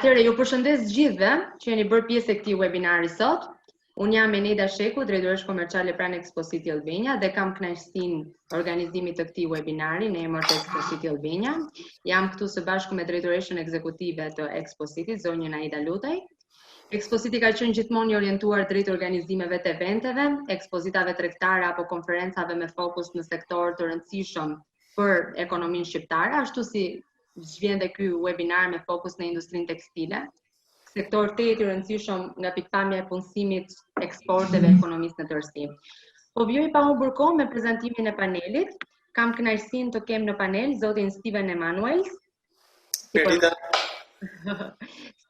Atëherë ju përshëndes gjithëve që jeni bërë pjesë e këtij webinari sot. Unë jam Eneda Sheku, drejtoresh komerciale pranë Expocity Albania dhe kam kënaqësinë organizimit të këtij webinari në emër të Expocity Albania. Jam këtu së bashku me drejtoreshën ekzekutive të Expocity, zonjën AIDA. Expocity ka qenë gjithmonë i orientuar drejt organizimeve të eventeve, ekspozitave tregtare apo konferencave me fokus në sektor të rëndësishëm për ekonominë shqiptare, ashtu si vjen dhe ky webinar me fokus në industrinë tekstile, sektor të i rëndësishëm nga pikpamja e punësimit, eksporteve, ekonomisë në tërësi. Po vjoj pa humbur kohë me prezantimin e panelit. Kam kënaqësinë të kem në panel zotin Stiven Emanuels,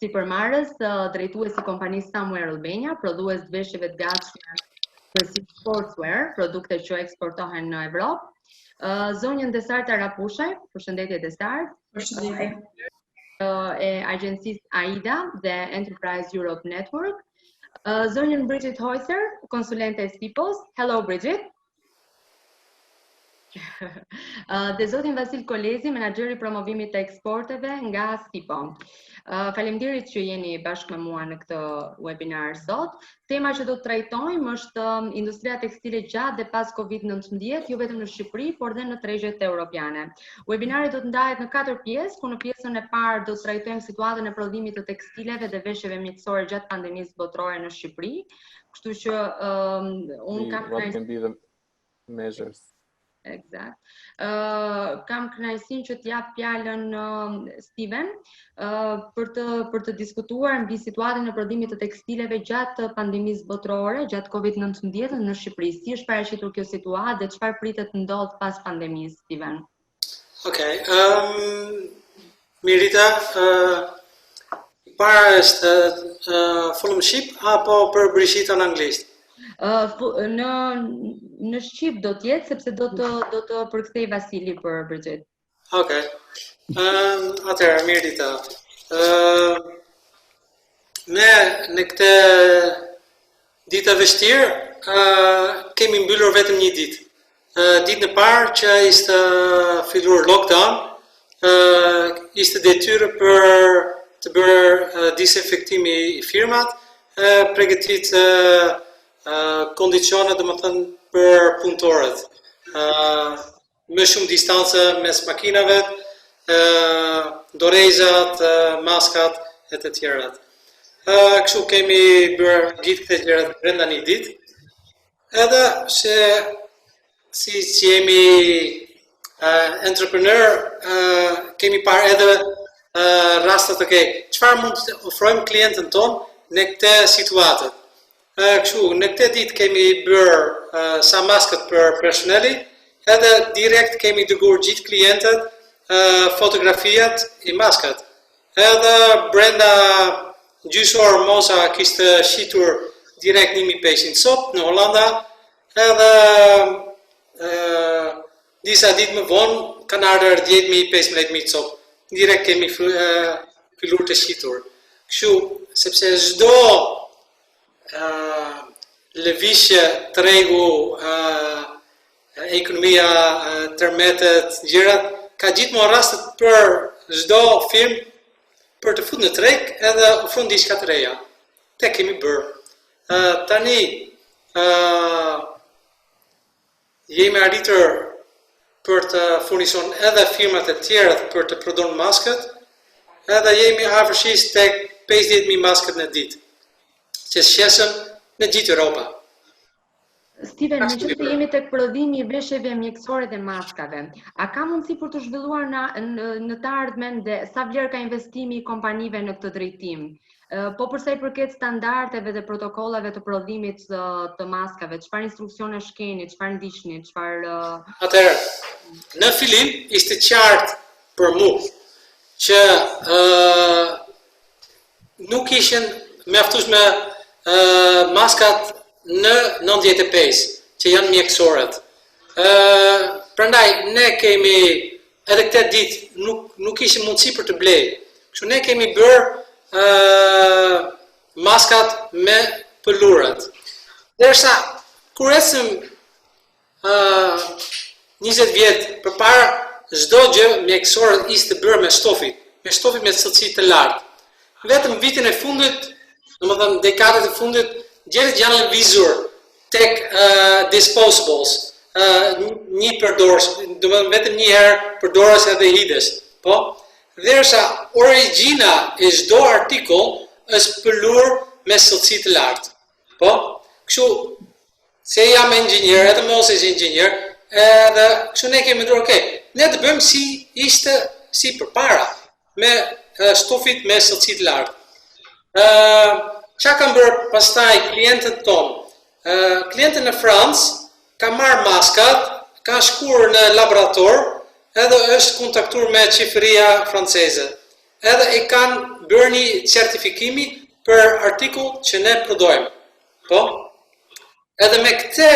Sipërmarrës, drejtues i kompanisë SAMWEAR Albania, prodhues të veshjeve të gatshme për sportswear, produkte që eksportohen në Evropë. Zonjën Desarta Rapushaj, përshëndetje Desart, e agjencisë AIDA dhe Enterprise Europe Network. Zonjën Brigitte, konsulente e Sipos. Hello Brigitte. Dhe zotin Vasil Kolezi, menaxheri i promovimit të eksporteve nga Sipo. Faleminderit që jeni bashkë me mua në këtë webinar sot. Tema që do të trajtojmë është industria tekstile gjatë dhe pas COVID-19, jo vetëm në Shqipëri, por dhe në tregjet europiane. Webinari do të ndahet në 4 pjesë, ku në pjesën e parë do të trajtojmë situatën e prodhimit të tekstileve dhe veshjeve mjekësore gjatë pandemisë botërore në Shqipëri. Kështu që unë kam Exact. Kam kënaqësinë që t'jap fjalën Stiven për të diskutuar mbi situatën e prodhimit të tekstileve gjatë pandemisë botërore, gjatë COVID-19 në Shqipëri. Si është paraqitur kjo situatë dhe çfarë pritet të ndodhë pas pandemisë, Stiven? Okej. Mirita, para është folëm shqip apo për Brigitte në anglisht? Në shqip do t'jetë, sepse do të përkthej Vasili për Brigitte. Okej. Atëherë, Mirita. Ne në këtë ditë e vështirë kemi mbyllur vetëm një ditë. Ditën e parë që ishte filluar lockdown, ishte detyrë për të bërë disinfektimi i firmat, përgatit kondicione dhe më thënë për punëtorët. Me shumë distancë mes makinave, dorezat, maskat e të tjerat. Kështu kemi bërë gjithë këtë tjerat brenda një ditë. Edhe se si që jemi entrepreneur, kemi parë edhe rastet çfarë mund të ofrojmë klientën tonë në këtë situatët. Kështu, në këtë ditë kemi bërë sa maskat për personeli, edhe direkt kemi dërguar gjithë klientët fotografiat i maskat. Edhe brenda gjysor mosa kishte shitur direkt 1500 copë në Hollanda, edhe disa ditë më vonë kanë ardhur 10.000-15.000 copë. Direkt kemi filluar të shitur. Kështu, sepse çdo lëvizje tregu, ekonomia, tërmetet, gjërat, ka gjithmonë rastet për çdo firmë për të futur në treg edhe ofron diçka të reja. Te kemi bërë. Tani jemi arritur për të furnizuar edhe firmat e tjera për të prodhuar maskët, edhe jemi afërsisht tek 50.000 maskët në ditë, që shesëm në gjithë Europa. Stiven, në që të jemi tek prodhimi i veshjeve mjekësore dhe maskave, a ka mundësi për të zhvilluar në të ardhmen dhe sa vlerë ka investimi i kompanive në këtë drejtim? Po përsa i përket standardeve dhe protokollave të prodhimit të maskave, çfarë instruksione shkeni, çfarë ndiqni, çfarë... Atëherë, në fillim ishte qartë për mua që nuk ishin mjaftueshme maskat në 95 që janë mjekësorët. Prandaj ne kemi edhe këtë ditë nuk ishim mundësi për të blejë. Kështu ne kemi bërë maskat me pëllurat. Derisa kur ecëm 20 vjet përpara, çdo gjë mjekësore ishte bërë me shtofi me cilësi të lartë. vetëm vitin e fundit, domethënë dekadat e fundit, gjërat janë lëvizur tek disposables, një përdorës, domethënë vetëm një herë përdorës edhe hidhes, po? Derisa origjina e çdo artikull është pëlur me sotësi të lartë, po? Kështu, se jam inxhinier, edhe mos është inxhinier, edhe kështu ne kemi ndërë, ne të bëjmë si ishte si përpara, me stofit me sotësi të lartë. Qa kanë bërë pastaj klientët tonë? Klientët në Francë ka marrë maskat, ka shkuar në laborator, edhe është kontaktuar me qeveria franceze. Edhe e kanë bërë një certifikimi për artikull që ne prodhojmë. Po? Edhe me këtë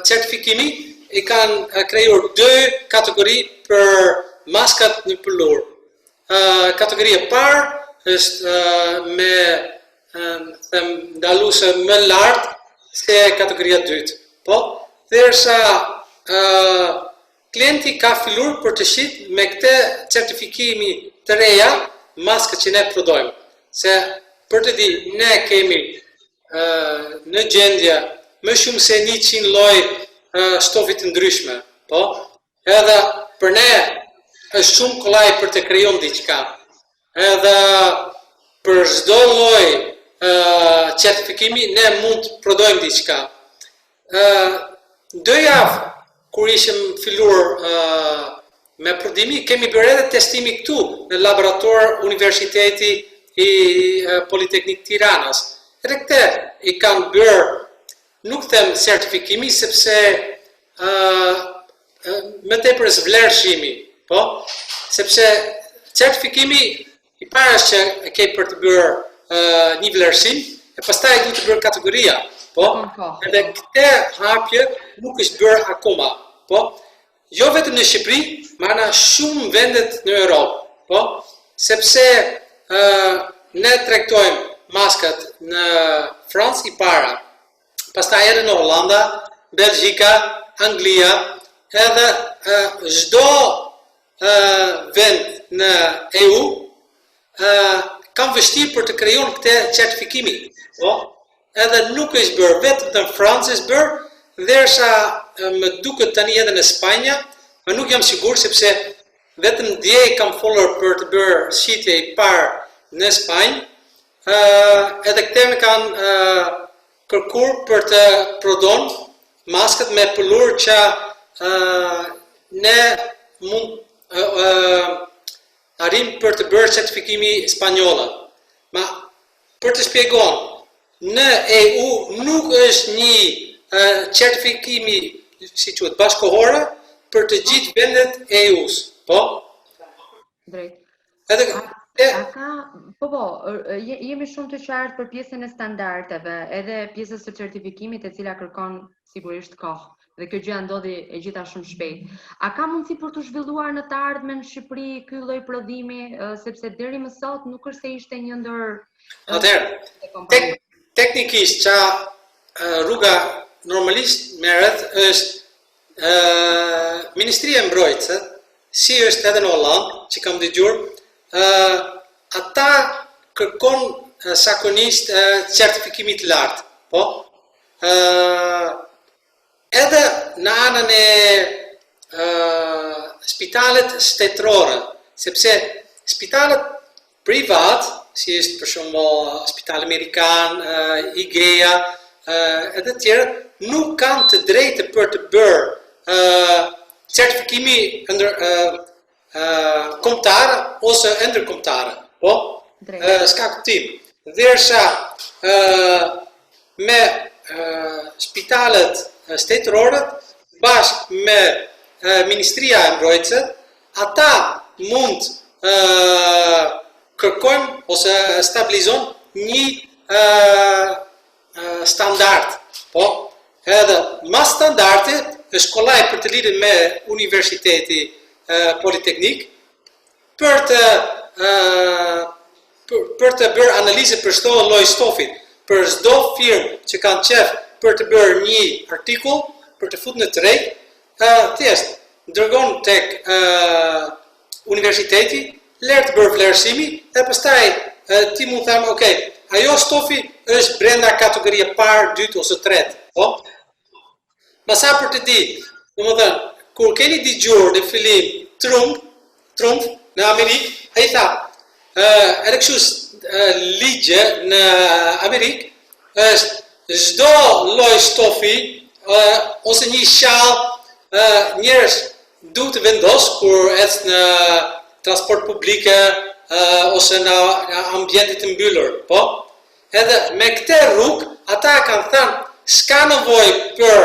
certifikimi i kanë krijuar 2 kategori për maskat në pëllur. Kategoria e parë është me ndaluese më lartë se kategoria e dytë. Po? Derisa klienti ka filluar për të shit me këtë certifikimi të reja maskat që ne prodhojmë. Se për të di, ne kemi në gjendje më shumë se 100 lloj stofit të ndryshme, po? Edhe për ne është shumë kollaj për të krijuar diçka. Edhe për çdo lloj certifikimi ne mund të prodhojmë diçka. 2 javë kur ishim filluar me prodhimi, kemi bërë edhe testimi këtu në laborator Universiteti i Politeknik Tiranës. Edhe këtë i kanë bërë, nuk them certifikimi, sepse më tepër është vlerësimi, po? Sepse certifikimi i parë është që ke për të bërë një vlerësim, e pastaj duhet të bërë kategoria, po? Edhe këtë hapje nuk është bërë akoma, po? Jo vetëm në Shqipëri, mana shumë vendet në Europë, po? Sepse ne tregtojmë maskat në Francë i para, pastaj edhe në Hollanda, Belgjika, Anglia, edhe çdo vend në EU kam vështirë për të krijuar këtë certifikimi. Po? Edhe nuk është bërë, vetëm në Francë është bërë, derisa më duket tani edhe në Spanjë, më nuk jam sigur sepse vetëm dje kam folur për të bërë shitje i parë në Spanjë, edhe këte me kanë kërkur për të prodhon maskat me pëllur që ne mund arrim për të bërë certifikimi spanjollë. Ma për të shpjegon, në EU nuk është një certifikimi si quhet bashkohore për të gjithë vendet EU-s, po? Drejt. Edhe jemi shumë të qartë për pjesën e standardeve, edhe pjesës së certifikimit e cila kërkon sigurisht kohë. Dhe kjo gjë ndodhi e gjitha shumë shpejt. A ka mundësi për të zhvilluar në të ardhmen në Shqipëri ky lloj prodhimi, sepse deri më sot nuk është se ishte një ndër Atëherë, teknikisht që rruga normalisht merret është Ministria e Mbrojtësisë, si është edhe në Hollandë, që kam dëgjuar, ata kërkon zakonisht certifikimi të lartë, po? Edhe në anën e spitalet shtetërore, sepse spitalet privat, si është për shembull Spitali Amerikan, IGEA, edhe tjerë, nuk kanë të drejtë për të bërë certifikimi kombëtar ose ndërkombëtar, po? S'ka kuptim. Derisa me spitalet shtetërore bashkë me Ministria e Mbrojtësisë, ata mund kërkojnë ose stabilizojnë një standard, po? Edhe mas standardit është kollaj për të lidhur me Universiteti Politeknik për të bërë analizë për çdo lloj stofit, për çdo firmë që kanë qef për të bërë një artikull, për të futur në treg, thjesht dërgon tek universiteti, lërë të bërë vlerësimi, dhe pastaj ti mund them, okay, ajo stofi është brenda kategorie parë, dytë ose tretë, po? Masa për të di, domethënë, kur keni dëgjuar në fillim Trump në Amerikë, ai tha, edhe kështu ligje në Amerikë është çdo lloj stofi ose një shall njerëz duhet të vendos kur ecë në transport publike ose në ambiente të mbyllur, po? Edhe me këtë rrugë ata kanë thënë s'ka nevojë për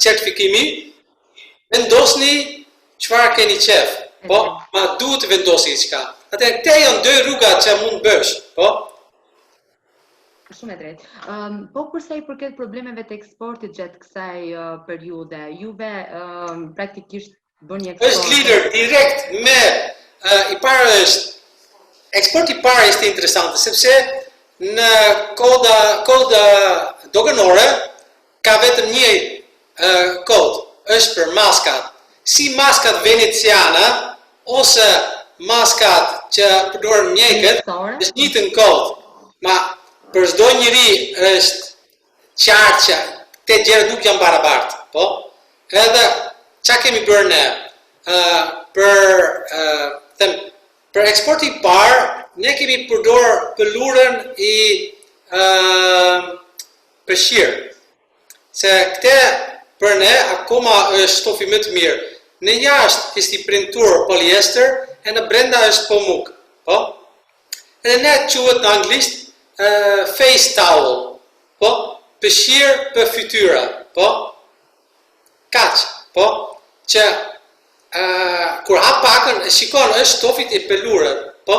certifikimi, vendosni çfarë keni qef, po? Ma duhet të vendosni diçka. Atë këto janë dy rruga që mund bësh, po? Shumë e drejtë. Po përsa i përket problemeve të eksportit gjatë kësaj periudhe, juve praktikisht bëni eksport. Është lidër direkt me i parë është eksporti i parë është interesante sepse në koda doganore ka vetëm një kod, është për maskat. Si maskat veneciana ose maskat që përdoren mjekët, është një të në kod. Ma për çdo njeri është qartë që te gjërat nuk janë barabartë, po? Edhe çka kemi bërë ne? Për eksporti i parë, ne kemi përdorur pëlurën i peshqir. Se këtë për ne akoma është stofi më të mirë. Në jashtë është i printur polyester e në brenda është pamuk, po? Edhe ne quhet në anglisht face towel, po? Peshqir për fytyra, po? Kaq, po? Që kur hap pakën, shikon, është stofit e pelurët, po?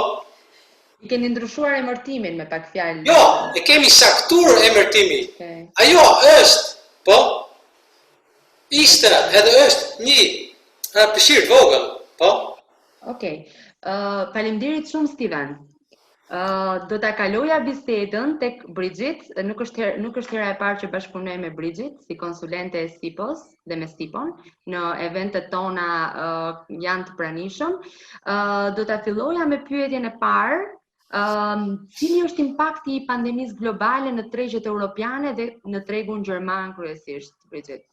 I keni ndryshuar emërtimin me pak fjalë. Jo, e kemi saktur emërtimin. Okay. Ajo është, po? Ishte edhe është një peshqir vogël, po? Okej. Faleminderit shumë Stiven. Do ta kaloja bisedën tek Brigitte, nuk është hera e parë që bashkëpunoj me Brigitte si konsulente e Sipos dhe me Sipon në eventet tona janë të pranishëm. Do ta filloja me pyetjen e parë. Cili është impakti i pandemisë globale në tregjet europiane dhe në tregun gjerman kryesisht, Brigitte?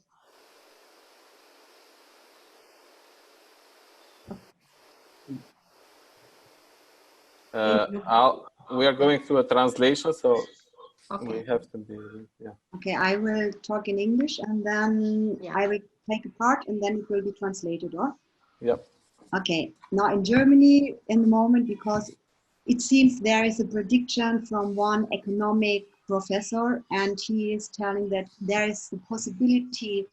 We are going through a translation, so Okay. we have to be, yeah. Okay, I will talk in English and then I will take a part and then it will be translated, or? Yep. Okay, now in Germany in the moment, because it seems there is a prediction from one economic professor and he is telling that there is the possibility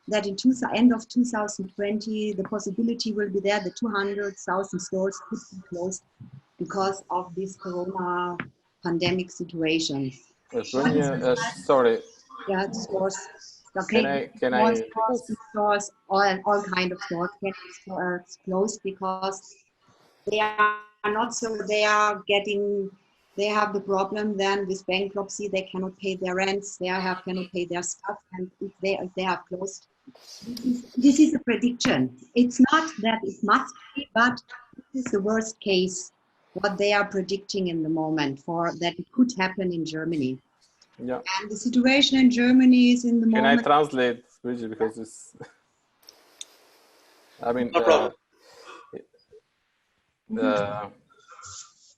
that in end of 2020, the possibility will be there that 200,000 stores could be closed because of this corona pandemic situation. Sorry. Yeah, stores. Okay. Can I? Stores, all kind of stores can be closed because they are not so. They have the problem then with bankruptcy. They cannot pay their rents. Cannot pay their stuff, and if they are closed. This is a prediction. It's not that it must be, but this is the worst case. What they are predicting in the moment for that it could happen in Germany. Yeah. And the situation in Germany is in the moment. Can I translate, Brigitte, because it's... I mean... No problem.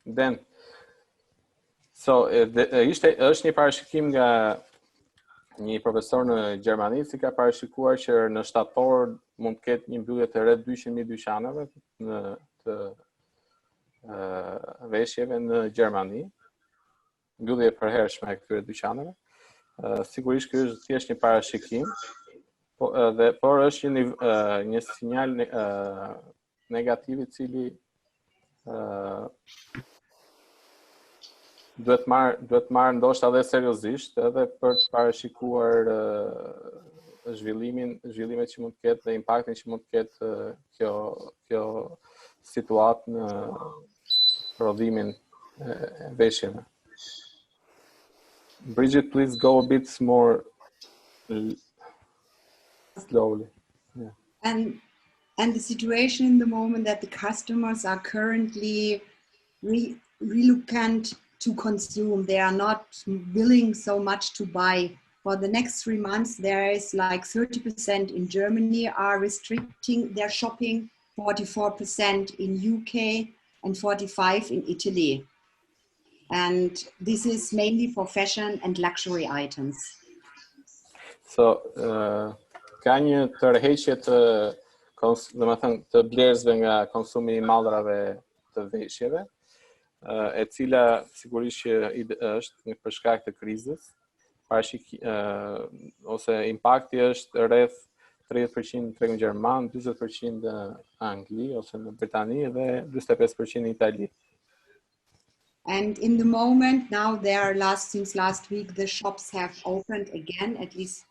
Then, so, është një parashikim nga një profesor në Gjermani, si ka parashikuar që në shtator mund të ketë një mbyllje të rreth 200.000 dyqaneve në të veshjeve në Gjermani, mbyllje e përhershme e këtyre dyqaneve. Sigurisht ky është thjesht një parashikim, por është një sinjal negativ i cili duhet marrë ndoshta edhe seriozisht edhe për të parashikuar zhvillimet që mund të ketë dhe impaktin që mund të ketë kjo situatë në prodhimin e veshjeve. Brigitte, please go a bit more slowly. Yeah. And the situation in the moment that the customers are currently reluctant to consume. They are not willing so much to buy. For the next 3 months, there is like 30% in Germany are restricting their shopping, 44% in UK, and 45% in Italy. And this is mainly for fashion and luxury items. So, ka një tërheqje të blerësve nga konsumi I mallrave të veshjeve, e cila sigurisht që është për shkak të krizës, ose impakti është rreth 30% në tregun gjerman, 40% në Angli ose në Britani dhe 45% në Itali. And in the moment now, since last week, the shops have opened again, at least,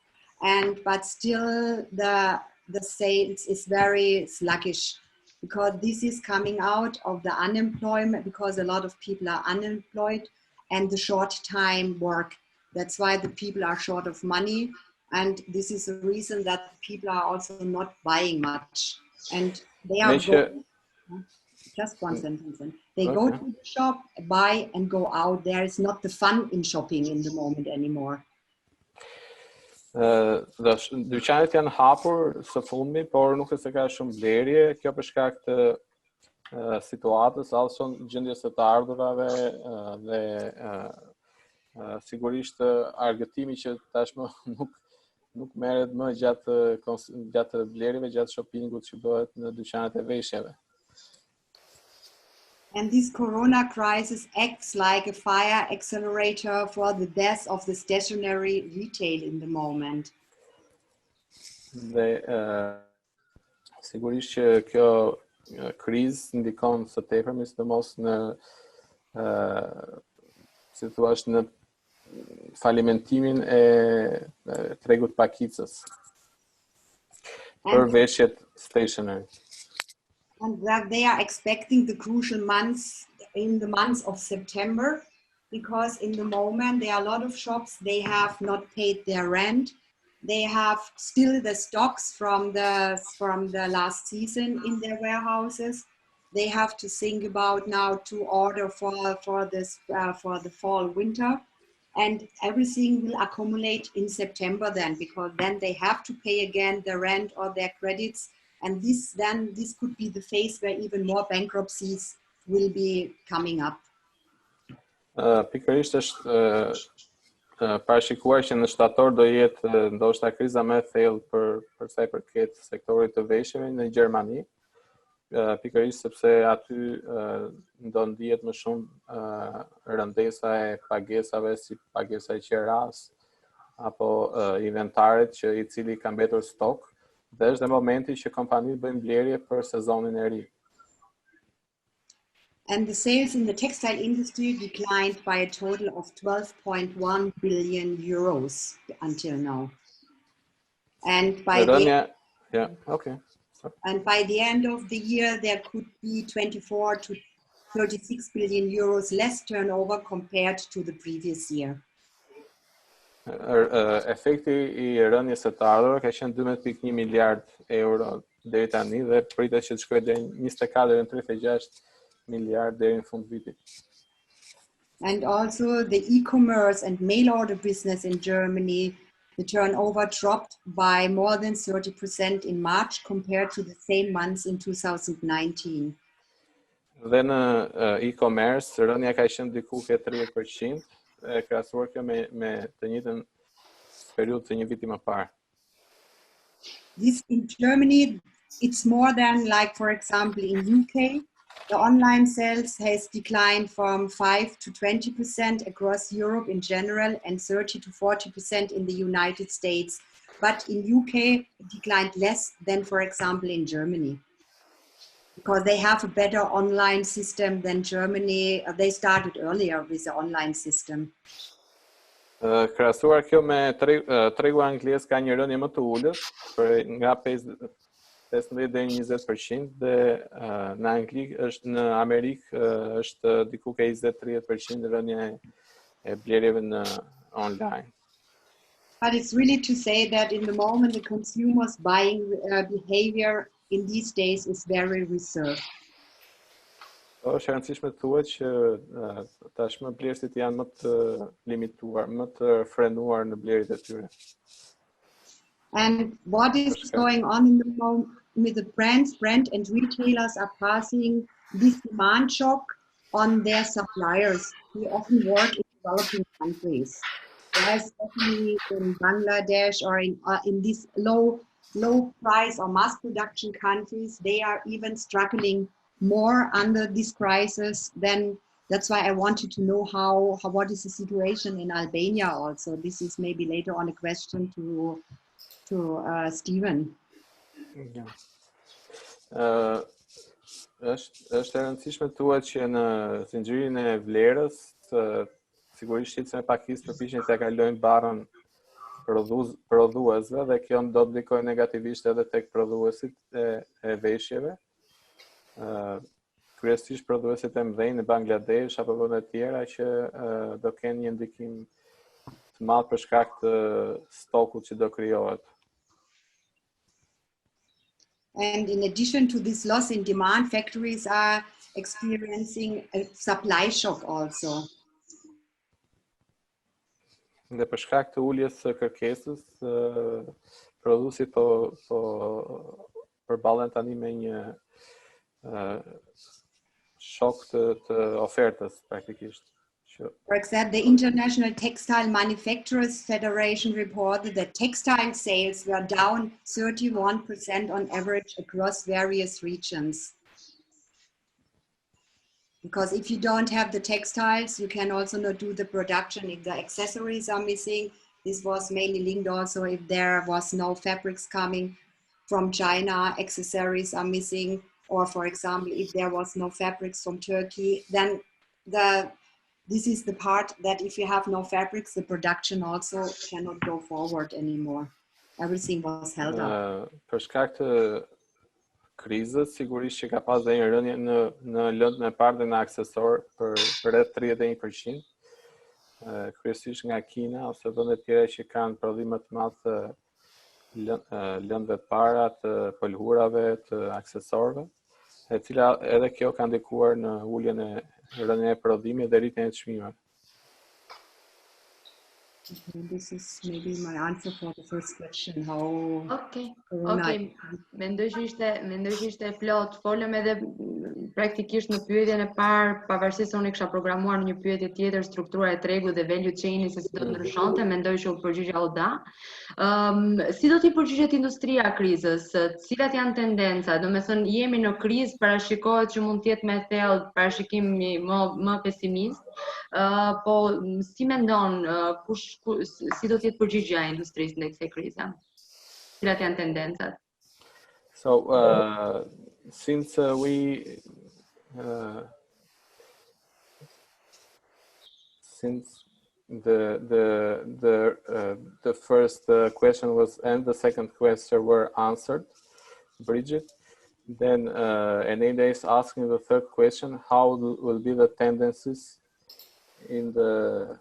but still the sales is very sluggish because this is coming out of the unemployment, because a lot of people are unemployed and the short time work. That's why the people are short of money, and this is the reason that people are also not buying much. And they are just one sentence. They go to the shop, buy and go out. There is not the fun in shopping in the moment anymore. Dyqanet janë hapur së fundmi, por nuk se ka shumë blerje, kjo për shkak të situatës, also gjendjes së të ardhurave dhe sigurisht argëtimi që tashmë nuk merret më gjatë blerjeve, gjatë shoppingut që bëhet në dyqanet e veshjeve. And this corona crisis acts like a fire accelerator for the death of the stationary retail in the moment. Dhe sigurisht që kjo krizë ndikon së tepërmi sidomos në si thua në falimentimin e tregut pakicës për veshjet stationary. And that they are expecting the crucial months in the months of September, because in the moment there are a lot of shops, they have not paid their rent. They have still the stocks from the last season in their warehouses. They have to think about now to order for the fall winter, and everything will accumulate in September then, because then they have to pay again the rent or their credits. And this could be the phase where even more bankruptcies will be coming up. Pikërisht është parashikuar që në shtator do jetë ndoshta kriza më e thellë për sa I përket sektorit të veshjeve në Gjermani. Pikërisht sepse aty do ndihet më shumë rëndesa e pagesave, si pagesa e qeras apo inventarit që I cili ka mbetur stok. Dhe është momenti që kompanitë bëjnë blerje për sezonin e ri. And the sales in the textile industry declined by a total of 12.1 billion euros until now. And by and by the end of the year, there could be 24 to 36 billion euros less turnover compared to the previous year. Efekti I rënjes së të ardhurave ka qenë 12.1 miliard euro deri tani dhe pritet që të shkojë deri 24 deri në 36 miliard deri në fund vitit. And also the e-commerce and mail order business in Germany, the turnover dropped by more than 30% in March compared to the same months in 2019. Dhe në e-commerce rënja ka qenë diku ke 30%. Krahasuar kjo me të njëjtën periudhë të një viti më parë. This in Germany, it's more than, like, for example, in UK, the online sales has declined from 5 to 20% across Europe in general and 30 to 40% in the United States. But in UK, it declined less than, for example, in Germany, because they have a better online system than Germany. They started earlier with the online system. Krahasuar kjo me tregu anglisë ka një rënje më të ulët, nga 15 deri 20% dhe në Angli në Amerikë është diku ke 20-30% rënje e blerjeve në online. But it's really to say that in the moment the consumers' buying behavior in these days is very reserved. Është e rëndësishme të thuhet që tashmë blerësit janë më të limituar, më të frenuar në blerjet e tyre. And what is going on in the moment with the brand and retailers are passing this demand shock on their suppliers who often work in developing countries. Especially in Bangladesh or in these low price or mass production countries, they are even struggling more under this crisis. Then that's why I wanted to know what is the situation in Albania also. This is maybe later on a question to Stiven. Është e rëndësishme të thuhet që në zinxhirin e vlerës, sigurisht shitsen e pakisë përpiqen të kalojnë barrën prodhuesve dhe kjo do të ndikojë negativisht edhe tek prodhuesit e veshjeve. Kryesisht prodhuesit e mëdhenj në Bangladesh apo vende të tjera që do kenë një ndikim të madh për shkak të stokut që do krijohet. And in addition to this loss in demand, factories are experiencing a supply shock also. Dhe për shkak të uljes së kërkesës, prodhuesit përballen tani me një shok të ofertës praktikisht. For example, the International Textile Manufacturers Federation reported that textile sales were down 31% on average across various regions. Because if you don't have the textiles, you can also not do the production. If the accessories are missing, this was mainly linked also if there was no fabrics coming from China, accessories are missing. Or for example, if there was no fabrics from Turkey, then this is the part that if you have no fabrics, the production also cannot go forward anymore. Everything was held up. Për shkak të krizës, sigurisht që ka pas dhe një rënje në lëndën e parë dhe në aksesor për rreth 31%. Kryesisht nga Kina ose vende të tjera që kanë prodhim më të madh të lëndëve të para, të pëlhurave, të aksesorëve, e cila edhe kjo ka ndikuar në uljen e rënjen e prodhimit dhe rritjen e çmimeve. This is maybe my answer for the first question. Okay. Mendoj që ishte plot. Folëm edhe praktikisht në pyetjen e parë, pavarësisht se unë kisha programuar në një pyetje tjetër struktura e tregut dhe value chain-i se si do të ndryshonte, mendoj që u përgjigja u da. Si do t'i përgjigjet industria krizës? Cilat janë tendencat? Do të jemi në krizë, parashikohet që mund të jetë me thellë parashikim më pesimist. Po si mendon si do të jetë përgjigjja e industrisë ndaj kësaj krize? Cilat janë tendencat? So since since the first question was and the second question were answered, Brigitte, then AIDA is asking the third question: how will be the tendencies in the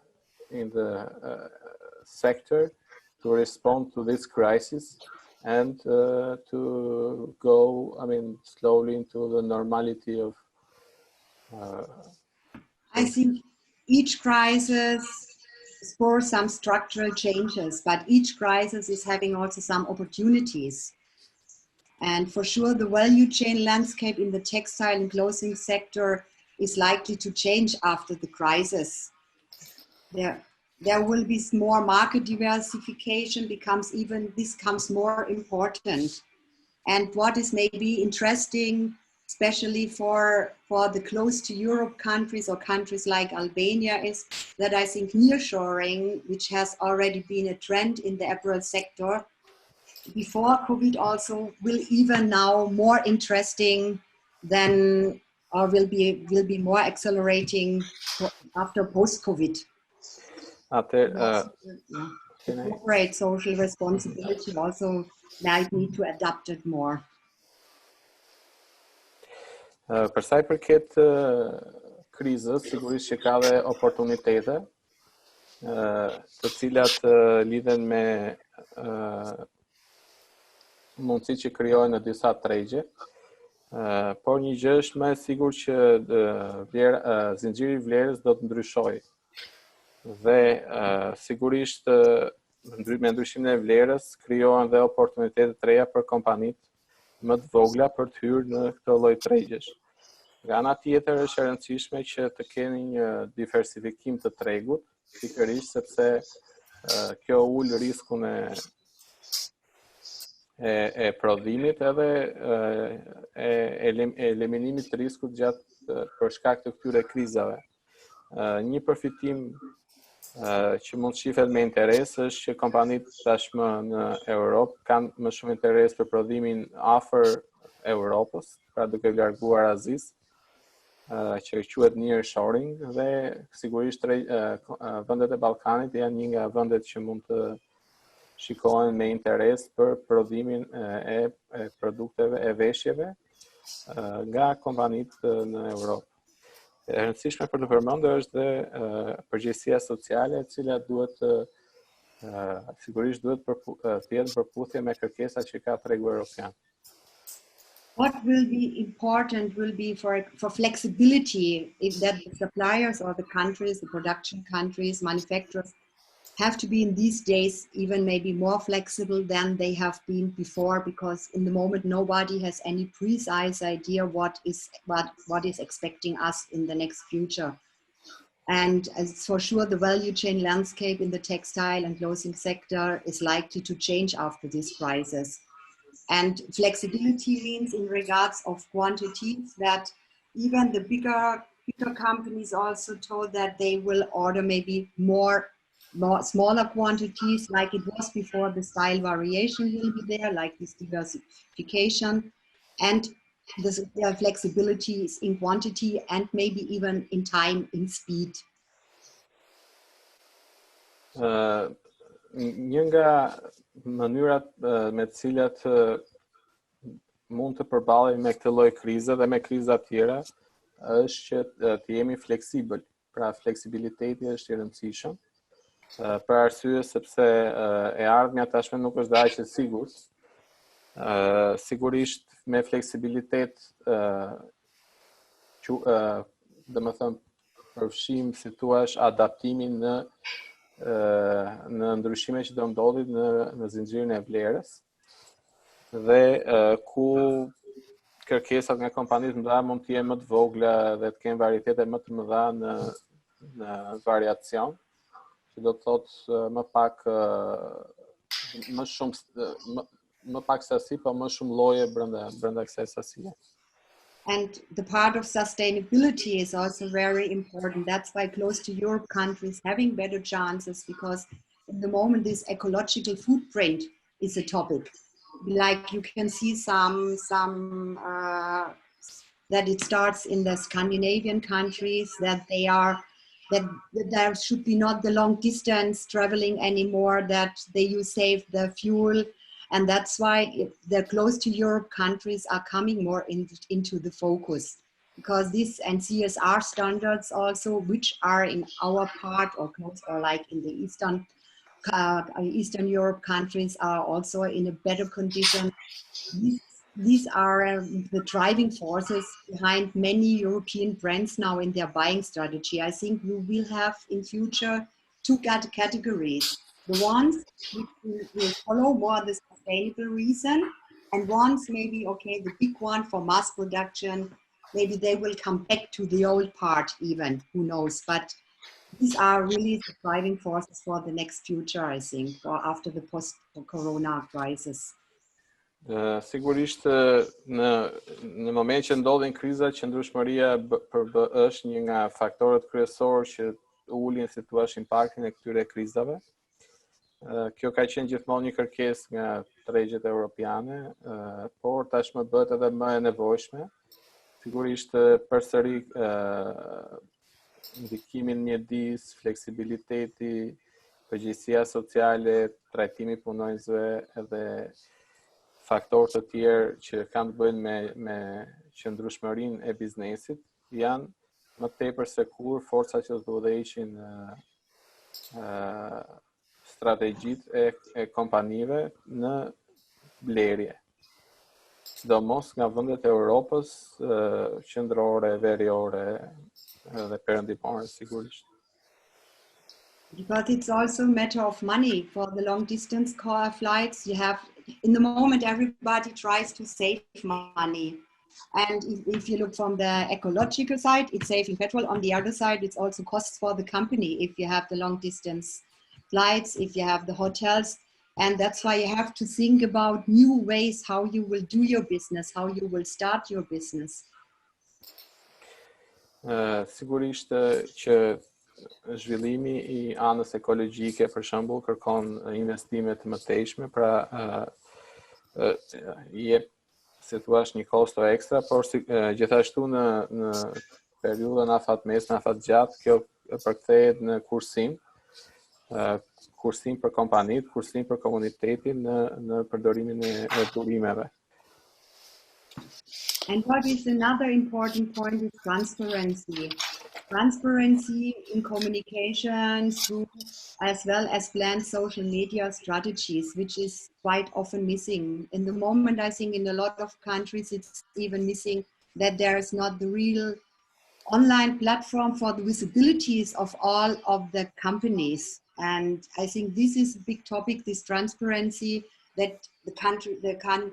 sector to respond to this crisis and to go, slowly into the normality of. I think each crisis spurs some structural changes, but each crisis is having also some opportunities. And for sure, the value chain landscape in the textile and clothing sector is likely to change after the crisis. There will be more market diversification, becomes more important. And what is maybe interesting, especially for the close to Europe countries or countries like Albania, is that I think nearshoring, which has already been a trend in the apparel sector before COVID, also will even now more interesting than, or will be more accelerating after post-COVID. Corporate social responsibility also might need to adapt it more. Për sa i përket krizës, sigurisht që ka dhe oportunitete, të cilat lidhen me mundësi që krijohen në disa tregje, por një gjë është më e sigurt që zinxhiri i vlerës do të ndryshojë. Dhe sigurisht me ndryshimin e vlerës krijohen dhe oportunitete të reja për kompanitë më të vogla për të hyrë në këtë lloj tregjesh. Nga ana tjetër është e rëndësishme që të keni një diversifikim të tregut, pikërisht sepse kjo ul riskun e prodhimit edhe eliminimit të riskut gjatë për shkak të këtyre krizave. Një përfitim që mund shihet me interes është që kompanitë tashmë në Europë kanë më shumë interes për prodhimin afër Europës, pra duke larguar Azisë, që quhet nearshoring, dhe sigurisht vendet e Ballkanit janë një nga vendet që mund të shikohen me interes për prodhimin e produkteve e veshjeve nga kompanitë në Europë. E rëndësishme për të përmendur është dhe përgjegjësia sociale, e cila duhet sigurisht duhet të jetë në përputhje me kërkesat që ka tregu evropian. What will be important will be for flexibility, if that the suppliers or the countries, the production countries, manufacturers have to be in these days even maybe more flexible than they have been before, because in the moment nobody has any precise idea what is expecting us in the next future. And as for sure the value chain landscape in the textile and clothing sector is likely to change after this crisis. And flexibility means in regards of quantities that even the bigger companies also told that they will order maybe more smaller quantities, like it was before. The style variation will be there, like this diversification, and this flexibility is in quantity and maybe even in time, in speed. Një nga mënyrat me të cilat mund të përballemi me këtë lloj krize dhe me kriza të tjera është që të jemi fleksibël. Pra fleksibiliteti është i rëndësishëm. Për arsye sepse e ardhmja tashmë nuk është aq e sigurt. Sigurisht me fleksibilitet domethënë përfshim, si thua, adaptimin në ndryshime që do ndodhin në zinxhirin e vlerës, dhe ku kërkesat nga kompanitë mëdha mund të jenë më të vogla dhe të kenë varietete më të mëdha në variacion, që do të thotë më pak sasi, po më shumë lloje brenda kësaj sasie. And the part of sustainability is also very important. That's why close to Europe countries having better chances, because in the moment this ecological footprint is a topic. Like you can see some that it starts in the Scandinavian countries, that there should be not the long distance traveling anymore, that they save the fuel. And that's why the close to Europe countries are coming more into the focus, because this and CSR standards also, which are in our part or close, or like in the Eastern Europe countries, are also in a better condition. These are the driving forces behind many European brands now in their buying strategy. I think we will have in future two categories. The ones which will follow more the sustainable reason, and ones maybe, okay, the big one for mass production, maybe they will come back to the old part even, who knows. But these are really the driving forces for the next future, I think, or after the post-corona crisis. Sigurisht në moment që ndodhin krizat, qëndrueshmëria është një nga faktorët kryesorë që ulin, si thua, impaktin e këtyre krizave. Kjo ka qenë gjithmonë një kërkesë nga tregjet europiane, por tashmë bëhet edhe më e nevojshme. Sigurisht përsëri ndikimi në mjedis, fleksibiliteti, përgjegjësia sociale, trajtimi i punonjësve edhe faktorë të tjerë që kanë të bëjnë me qëndrueshmërinë e biznesit janë më tepër se kur forca që do udhëheqin strategjitë e kompanive në blerje. sidomos nga vendet e Europës qendrore, veriore dhe perëndimore sigurisht. But it's also a matter of money for the long distance car flights. You have, in the moment, everybody tries to save money. And if you look from the ecological side, it's saving petrol. On the other side, it's also costs for the company if you have the long distance flights, if you have the hotels. And that's why you have to think about new ways how you will do your business, how you will start your business. Sigurisht që zhvillimi I anës ekologjike për shembull kërkon investime të mëtejshme, pra jep si thua një kosto ekstra, por gjithashtu në periudhën afatmes, në afat gjatë, kjo përkthehet në kursim për kompanit, kursim për komunitetin në përdorimin e turimeve. And what is another important point is transparency. Transparency in communication through as well as planned social media strategies, which is quite often missing. In the moment, I think in a lot of countries, it's even missing that there is not the real online platform for the visibilities of all of the companies. And I think this is a big topic, this transparency, that the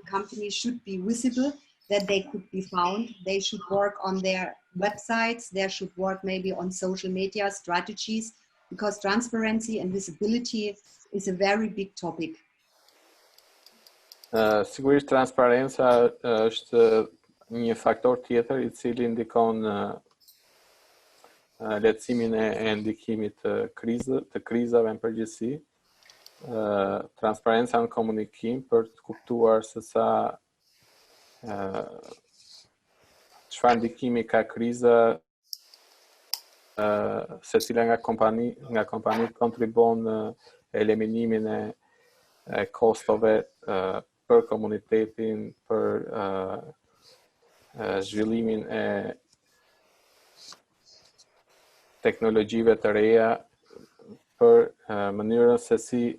companies should be visible, that they could be found. They should work on their websites. They should work maybe on social media strategies, because transparency and visibility is a very big topic. Sigurisht transparenca është një faktor tjetër I cili ndikon lehtësimin e ndikimit të krizave në përgjithësi. Transparenca në komunikim për të kuptuar se sa çfarë ndikimi ka kriza, secila nga kompanitë kontribon në eliminimin e kostove për komunitetin, për zhvillimin e teknologjive të reja, për mënyrën se si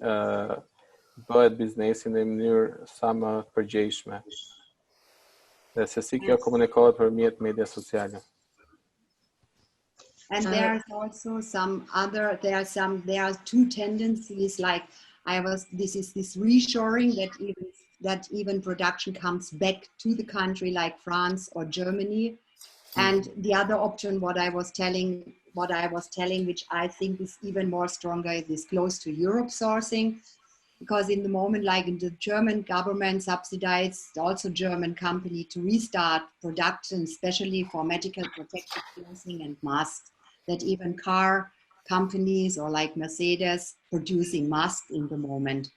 bëhet biznesi në mënyrë sa më përgjegjshme. Dhe se si kjo komunikohet përmjet media sociale. And there are also there are two tendencies, like this reshoring that even production comes back to the country like France or Germany. And the other option, what I was telling, which I think is even more stronger, is close to Europe sourcing. Because in the moment, like in the German government subsidized also German company to restart production, especially for medical protective clothing and masks, that even car companies or like Mercedes producing masks in the moment.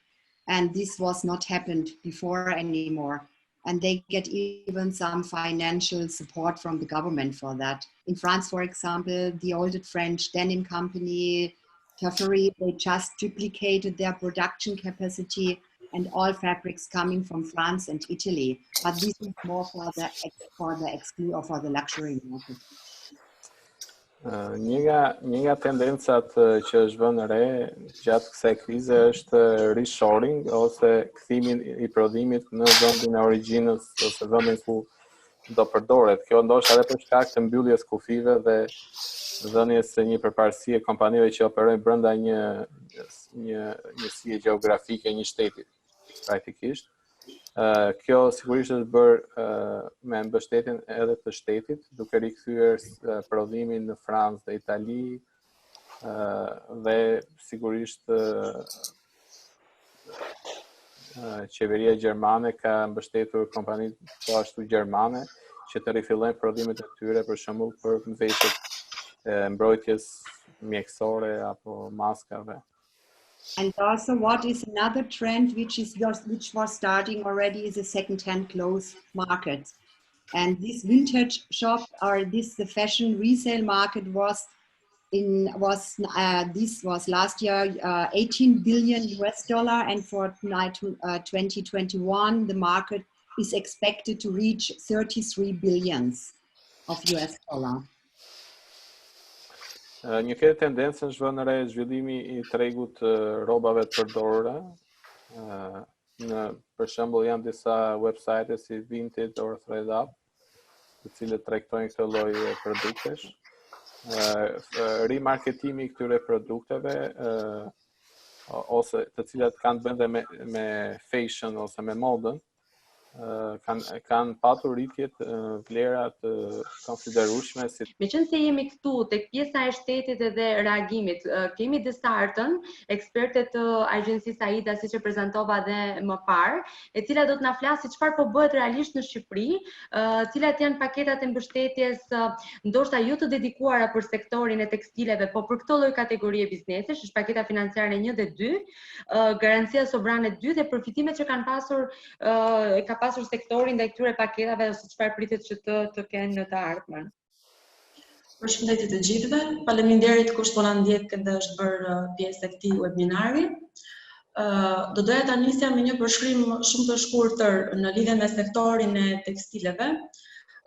And this was not happened before anymore. And they get even some financial support from the government for that. In France, for example, the old French denim company, they just duplicated their production capacity and all fabrics coming from France and Italy. But this is more for the luxury market. Një nga tendencat që është vënë re gjatë kësaj krize është reshoring ose kthimin I prodhimit në vendin e origjinës ose vendin ku do përdoret. Kjo ndoshta edhe për shkak të mbylljes kufive dhe dhënies së një përparësie kompanive që operojnë brenda një njësie gjeografike një shteti praktikisht. Kjo sigurisht është bërë me mbështetjen edhe të shtetit, duke rikthyer prodhimin në Francë dhe Itali, dhe sigurisht qeveria gjermane ka mbështetur kompanitë po ashtu gjermane që të rifillojnë prodhimet e tyre për shembull për veshjet mbrojtjes mjekësore apo maskave. And also, what is another trend which was starting already is a second-hand clothes market. And this vintage shop or the fashion resale market was last year $18 billion, and for 2021 the market is expected to reach 33 billion of US dollar. Një tjetër tendencë është vënë re zhvillimi I tregut rrobave të përdorura, Për shembull janë disa website si Vinted or ThreadUp, të cilët tregtojnë këtë lloj produktesh. Rimarketimi i këtyre produkteve ose të cilat kanë bënë me fashion ose me modën, kanë patur rritje të vlera të konsiderueshme si. Meqense jemi këtu tek pjesa e shtetit edhe reagimit, kemi Desartën, eksperte të agjencisë AIDA, siç e prezantova edhe më parë, e cila do të na flasë çfarë po bëhet realisht në Shqipëri, cilat janë paketat e mbështetjes, ndoshta jo të dedikuara për sektorin e tekstileve, po për këtë lloj kategorie biznesesh, është paketa financiare 1 dhe 2, garancia sovrane 2 dhe përfitimet që kanë pasur ka pasur sektori ndaj këtyre paketave ose çfarë pritet që të kenë në të ardhmen. Përshëndetje të gjithëve, faleminderit kush po na ndjek dhe është bërë pjesë e këtij webinari. Do doja ta nisja me një përshkrim shumë të shkurtër në lidhje me sektorin e tekstileve.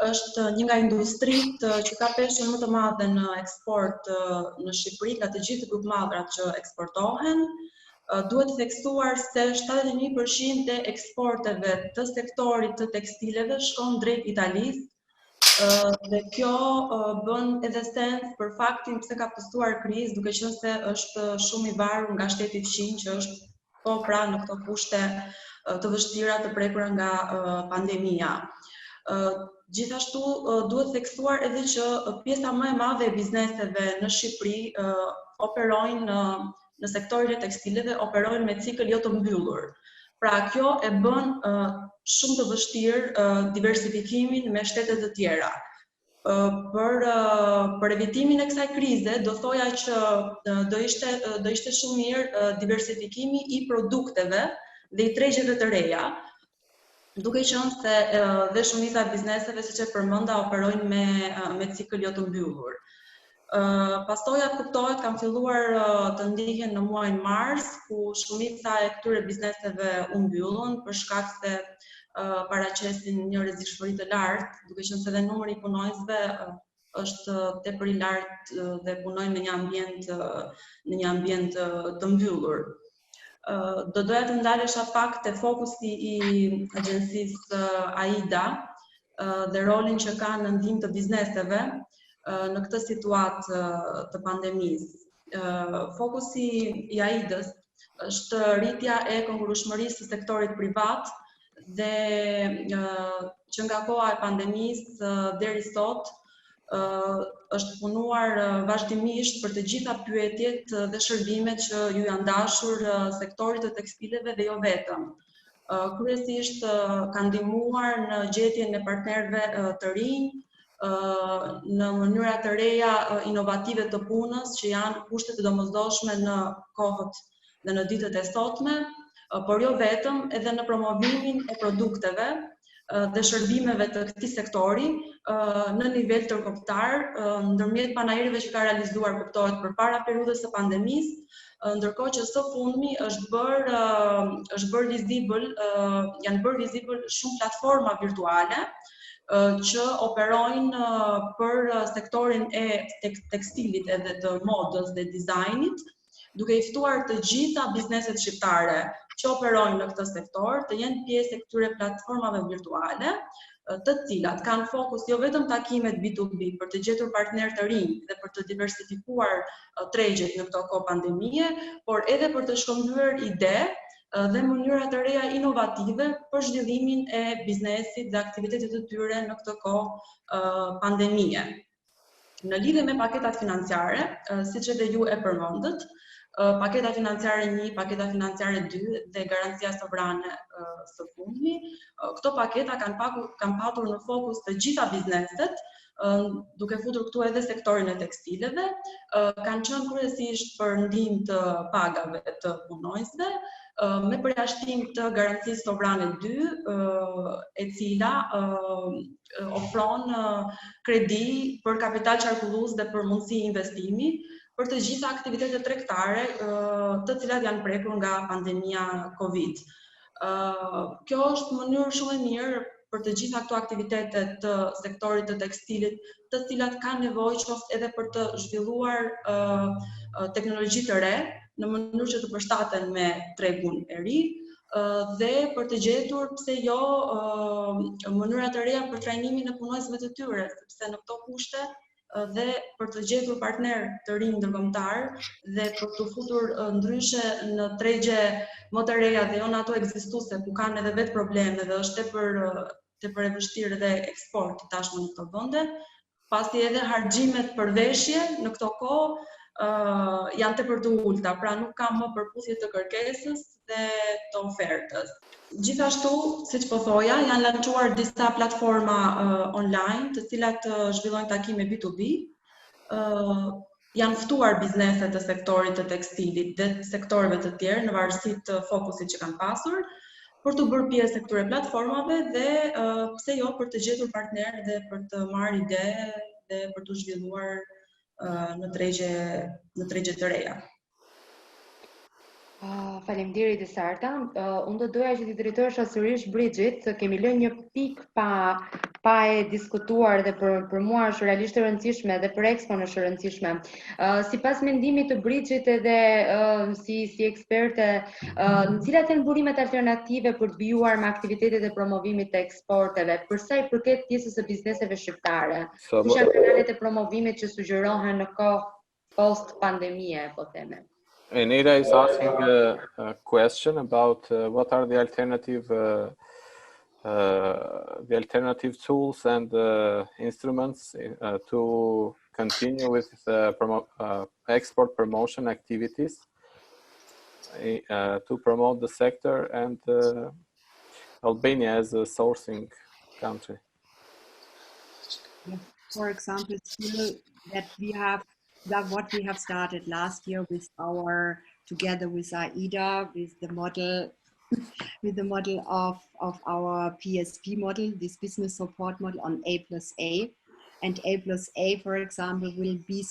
Është një nga industritë që ka peshën më të madhe në eksport në Shqipëri, nga të gjithë grupëmadhrat që eksportohen. Duhet theksuar se 71% e eksporteve të sektorit të tekstileve shkon drejt Italisë, dhe kjo bën edhe sens për faktin pse ka pësuar krizë, duke qenë se është shumë i varur nga shteti fqin, që është po pra në këto kushte të vështira të prekura nga pandemia. Gjithashtu duhet theksuar edhe që pjesa më e madhe e bizneseve në Shqipëri operojnë në sektorin e tekstileve, operojnë me cikël jo të mbyllur. Pra kjo e bën shumë të vështirë diversifikimin me shtete të tjera. Për evitimin e kësaj krize, do thoja që do ishte shumë mirë diversifikimi i produkteve dhe i tregjeve të reja, duke qenë se dhe shumica e bizneseve, siç e përmenda, operojnë me cikël jo të mbyllur. Pasojat kuptohet kanë filluar të ndihen në muajin mars, ku shumica e këtyre bizneseve u mbyllën për shkak se paraqesin një rrezikshmëri të lartë, duke qenë se edhe numri i punonjësve është tepër i lartë dhe punojnë në një ambient të mbyllur. Do doja të ndalesha pak te fokusi i agjencisë AIDA dhe rolin që ka në ndihmë të bizneseve në këtë situatë të pandemisë. Fokusi i AIDA-s është rritja e konkurrueshmërisë së sektorit privat dhe që nga koha e pandemisë deri sot është punuar vazhdimisht për të gjitha pyetjet dhe shërbimet që ju janë dashur sektorit të tekstileve dhe jo vetëm. Kryesisht ka ndihmuar në gjetjen e partnerëve të rinj, në mënyra të reja inovative të punës që janë kushte të domosdoshme në kohët dhe në ditët e sotme, por jo vetëm, edhe në promovimin e produkteve dhe shërbimeve të këtij sektori në nivel tërkombëtar, ndërmjet panajreve që ka realizuar, kuptohet, përpara periudhës së pandemisë, ndërkohë që së fundmi janë bërë vizibël shumë platforma virtuale që operojnë për sektorin e tekstilit edhe të modës dhe dizajnit, duke i ftuar të gjitha bizneset shqiptare që operojnë në këtë sektor të jenë pjesë e këtyre platformave virtuale, të cilat kanë fokus jo vetëm takimet B2B për të gjetur partner të rinj dhe për të diversifikuar tregjet në këto kohë pandemie, por edhe për të shkëmbyer ide dhe mënyra të reja inovative për zhvillimin e biznesit dhe aktivitetit të tyre në këtë kohë pandemie. Në lidhje me paketat financiare, siç edhe ju e përmendët, paketa financiare 1, paketa financiare 2 dhe garancia sovrane së fundmi, këto paketa kanë patur në fokus të gjitha bizneset, duke futur këtu edhe sektorin e tekstileve, kanë qenë kryesisht për ndihmë të pagave të punonjësve, me përjashtim të garancisë sovrane 2, e cila ofron kredi për kapital qarkullues dhe për mundësi investimi për të gjitha aktivitetet tregtare të cilat janë prekur nga pandemia COVID. Kjo është mënyrë shumë e mirë për të gjitha këto aktivitetet të sektorit të tekstilit, të cilat kanë nevojë qoftë edhe për të zhvilluar teknologji të re, në mënyrë që të përshtaten me tregun e ri, dhe për të gjetur pse jo mënyra të reja për trajnimin e punonjësve të tyre, sepse në këto kushte dhe për të gjetur partner të rinj ndërkombëtar dhe për të futur ndryshe në tregje më të reja dhe jo në ato ekzistuese ku kanë edhe vetë probleme dhe është tepër e vështirë dhe eksport tashmë në këto vende, pasi edhe harxhimet për veshje në këto kohë janë tepër të ulta, pra nuk ka më përputhje të kërkesës dhe të ofertës. Gjithashtu, siç po thoja, janë lançuar disa platforma online, të cilat zhvillojnë takime B2B. Janë ftuar bizneset të sektorit të tekstilit dhe sektorëve të tjerë në varësi të fokusit që kanë pasur, për të bërë pjesë e këtyre platformave dhe pse jo për të gjetur partner dhe për të marrë ide dhe për të zhvilluar në tregje të reja. Faleminderit Desarta. Unë do doja që ti drejtoresha sërish Brigitte, kemi lënë një pikë pa e diskutuar dhe për mua është realisht e rëndësishme dhe për Expo është e rëndësishme. Sipas mendimit të Brigitte dhe si eksperte, cilat janë burimet alternative për të bijuar me aktivitetet e promovimit të eksporteve, për sa i përket pjesës së bizneseve shqiptare? Kush janë kanalet e promovimit që sugjerohen në kohë post pandemie, po theme? Anita is asking a question about what are the alternative tools and instruments to continue with export promotion activities to promote the sector and Albania as a sourcing country. For example, still that what we have started last year with together with AIDA, with the model of our PSP model, this business support model on A+A. And A+A, for example, will be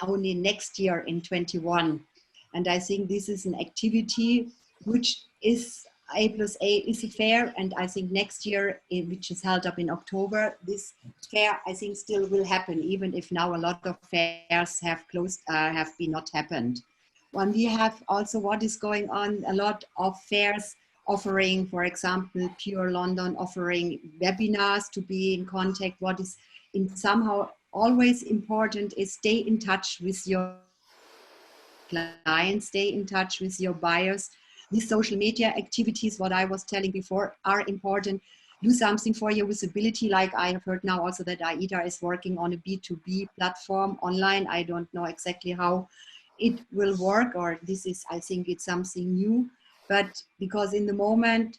only next year in 21. And I think this is an activity which is A+A is a fair, and I think next year, which is held up in October, this fair I think still will happen, even if now a lot of fairs have closed, have been not happened. When we have also what is going on, a lot of fairs offering, for example, Pure London offering webinars to be in contact. What is somehow always important is stay in touch with your clients, stay in touch with your buyers. These social media activities, what I was telling before, are important. Do something for your visibility, like I have heard now also that AIDA is working on a B2B platform online. I don't know exactly how it will work, or this is, I think it's something new. But because in the moment,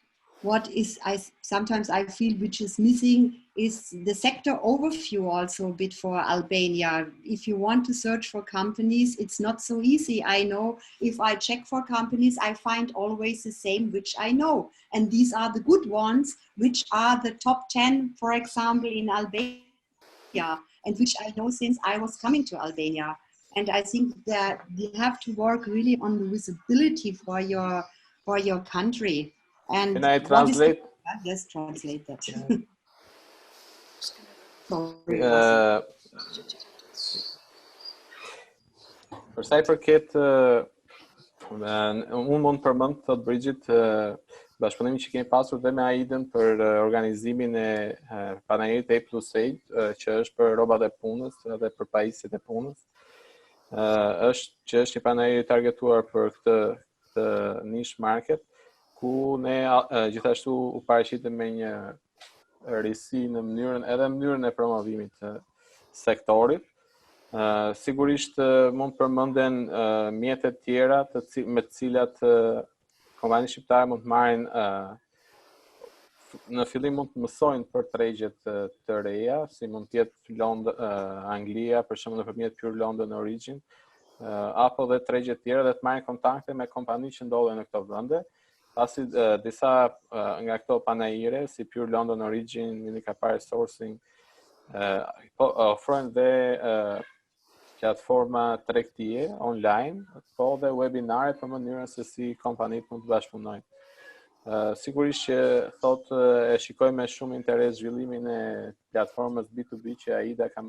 sometimes I feel which is missing is the sector overview also a bit for Albania. If you want to search for companies, it's not so easy. I know if I check for companies, I find always the same, which I know. And these are the good ones, which are the top 10, for example, in Albania, and which I know since I was coming to Albania. And I think that you have to work really on the visibility for your country. And can I translate? Yes, translate that. Për sa I përket, unë mund përmend, thot Brigitte, bashkëpunimin që kemi pasur dhe me AIDA-n për organizimin e panelit A+A, që është për rrobat e punës dhe për pajisjet e punës. Që është një panel I targetuar për këtë niche market, ku ne gjithashtu u paraqitëm me një risi në mënyrën e promovimit të sektorit. Sigurisht mund përmenden mjete tjera me të cilat kompanitë shqiptare mund të marrin në fillim mund të mësojnë për tregjet të reja, si mund të jetë Anglia, për shembull nëpërmjet Pure London Origin, apo dhe tregje tjera dhe të marrin kontakte me kompani që ndodhen në këto vende. Pasi disa nga këto panajire, si Pure London Origin, Minikapare Sourcing, ofrojnë dhe platforma tregtie online, po dhe webinare për mënyrën se si kompanitë mund të bashkëpunojnë. Sigurisht që e shikoj me shumë interes zhvillimin e platformës B2B që AIDA ka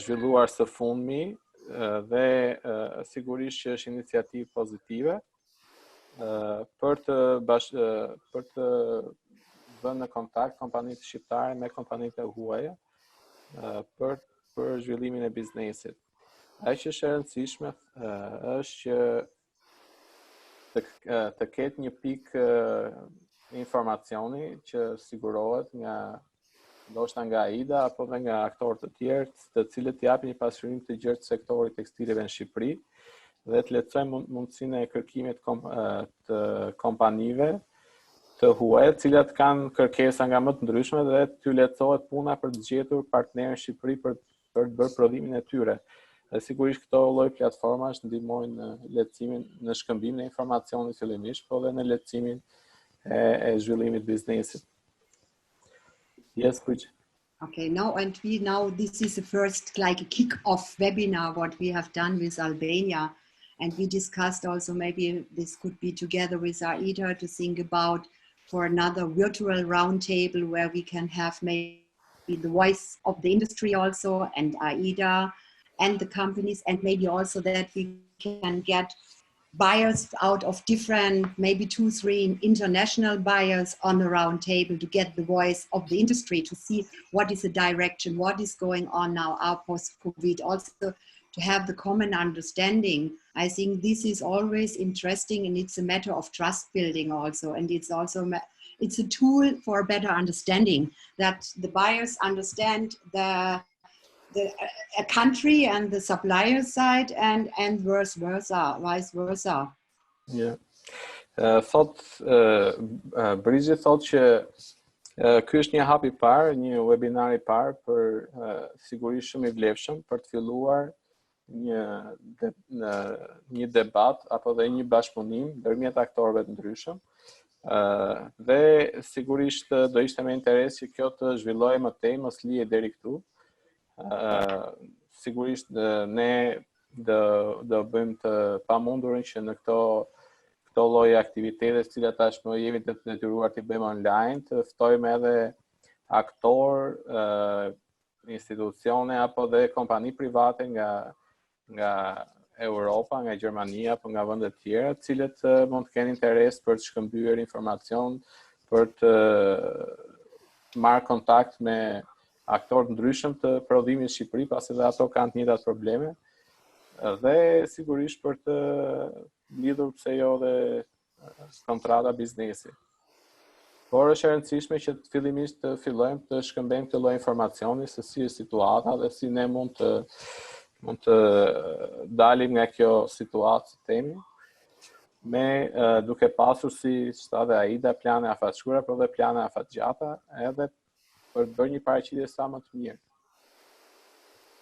zhvilluar së fundmi dhe sigurisht që është iniciativë pozitive. për të vënë në kontakt kompanitë shqiptare me kompanitë e huaja për zhvillimin e biznesit. Ajo që është e rëndësishme është që të ketë një pikë informacioni që sigurohet ndoshta nga AIDA apo dhe nga aktorë të tjerë, të cilët japin një pasqyrim të gjerë të sektorit tekstileve në Shqipëri dhe të lehtësojnë mundësinë e kërkimit të kompanive të huaja, të cilat kanë kërkesa nga më të ndryshme dhe t'y lehtësohet puna për të gjetur partnerë në Shqipëri për të bërë prodhimin e tyre. Dhe sigurisht këto lloj platformash ndihmojnë në lehtësimin, në shkëmbimin e informacionit fillimisht, po dhe në lehtësimin e zhvillimit biznesit. Yes, Brigitte. Okay, now this is the first like a kick-off webinar what we have done with Albania, and we discussed also maybe this could be together with AIDA to think about for another virtual roundtable where we can have maybe the voice of the industry also and AIDA and the companies, and maybe also that we can get buyers out of different, maybe 2-3 international buyers on the round table to get the voice of the industry, to see what is the direction, what is going on now post-COVID, also to have the common understanding. I think this is always interesting, and it's a matter of trust building also, and it's also it's a tool for better understanding, that the buyers understand a country and the supplier side and vice versa. Yeah. Brigitte thot që ky është një hap I parë, një webinar I parë për sigurisht shumë I vlefshëm për të filluar një debat apo dhe një bashkëpunim ndërmjet aktorëve të ndryshëm. Dhe sigurisht do ishte me interes që kjo të zhvillohej më tej, mos lihet deri këtu. Sigurisht ne do bëjmë të pamundurin që në këto lloje aktivitete, të cilat tashmë jemi të detyruar të bëjmë online, të ftojmë edhe aktor, institucione apo dhe kompani private nga Europa, nga Gjermania apo nga vende të tjera, të cilët mund të kenë interes për të shkëmbyer informacion, për të marrë kontakt me aktorë të ndryshëm të prodhimit në Shqipëri, pasi dhe ato kanë të njëjtat probleme, dhe sigurisht për të lidhur pse jo dhe kontrata biznesi. Por është e rëndësishme që fillimisht të fillojmë të shkëmbejmë këtë lloj informacioni se si është situata dhe si ne mund të dalim nga kjo situatë të themi, duke pasur si çfarë dhe AIDA plane afatshkura, por dhe plane afatgjata, edhe për të bërë një paraqitje sa më të mirë.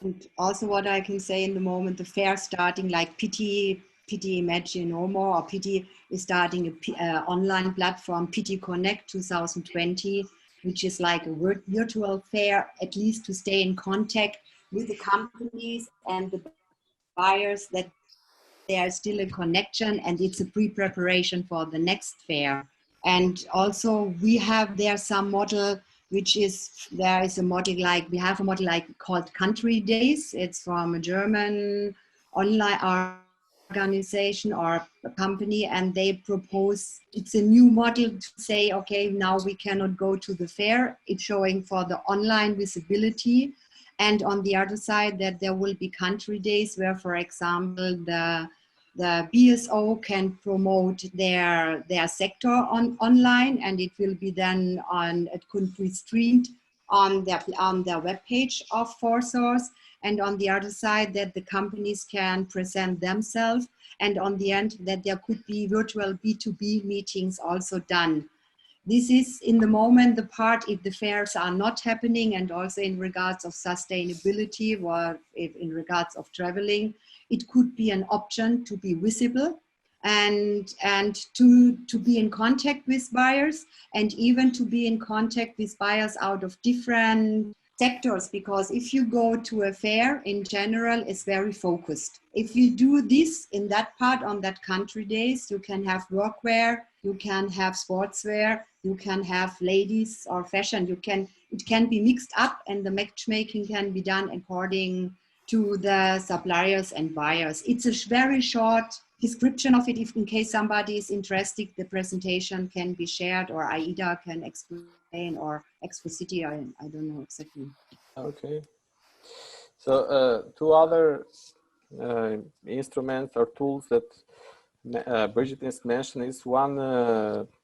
And also what I can say in the moment, the fair starting like PT Imagine No More, or PT is starting an online platform, PT Connect 2020, which is like a virtual fair, at least to stay in contact with the companies and the buyers, that they are still in connection, and it's a pre-preparation for the next fair. And also we have there some model, which is, there is a model like, we have a model like called Country Days. It's from a German online organization or a company, and they propose, it's a new model to say, okay, now we cannot go to the fair. It's showing for the online visibility. And on the other side, that there will be country days where, for example, the BSO can promote their sector online, and it will be then it could be streamed on their webpage of ForSource. And on the other side, that the companies can present themselves, and on the end that there could be virtual B2B meetings also done. This is in the moment the part if the fairs are not happening, and also in regards of sustainability, or if in regards of traveling, it could be an option to be visible and to be in contact with buyers, and even to be in contact with buyers out of different sectors, because if you go to a fair in general, it's very focused. If you do this in that part on that country days, you can have workwear, you can have sportswear, you can have ladies or fashion. It can be mixed up, and the matchmaking can be done according to the suppliers and buyers. It's a very short description of it, if in case somebody is interested, the presentation can be shared, or AIDA can explain, or Expocity, I don't know exactly. Okay. So two other instruments or tools that Brigitte is mentioning is one